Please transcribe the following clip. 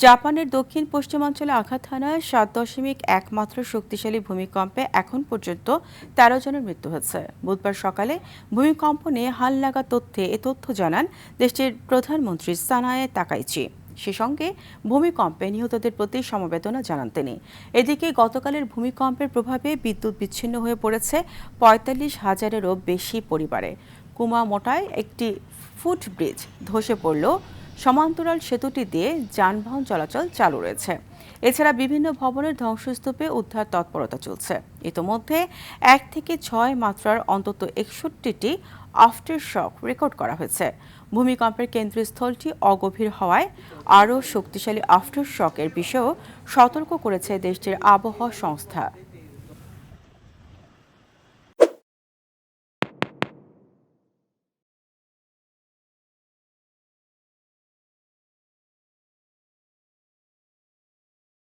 জাপানের দক্ষিণ পশ্চিমাঞ্চলে আঘাত হানায় ৭.১ মাত্রার শক্তিশালী ভূমিকম্পে এখন পর্যন্ত ১৩ জনের মৃত্যু হয়েছে। বুধবার সকালে ভূমিকম্প নিয়ে হালনাগা এ তথ্য জানান দেশটির প্রধানমন্ত্রী সানায়ে তাকাইচি। সে সঙ্গে ভূমিকম্পে নিহতদের প্রতি সমবেদনা জানান তিনি। এদিকে গতকালের ভূমিকম্পের প্রভাবে বিদ্যুৎ বিচ্ছিন্ন হয়ে পড়েছে ৪৫,০০০-এরও বেশি পরিবারে। কুমামোটোয় একটি ফুটব্রিজ ধসে পড়ল, সমান্তরাল সেতুটি দিয়ে যানবাহন চলাচল চালু রয়েছে। এছাড়া বিভিন্ন ভবনের ধ্বংসস্তূপে উদ্ধার তৎপরতা চলছে। ইতোমধ্যে ১ থেকে ৬ মাত্রার অন্তত ৬১টি আফটার শক রেকর্ড করা হয়েছে। ভূমিকম্পের কেন্দ্রস্থলটি অগভীর হওয়ায় আরও শক্তিশালী আফটার শকের বিষয়েও সতর্ক করেছে দেশটির আবহাওয়া সংস্থা।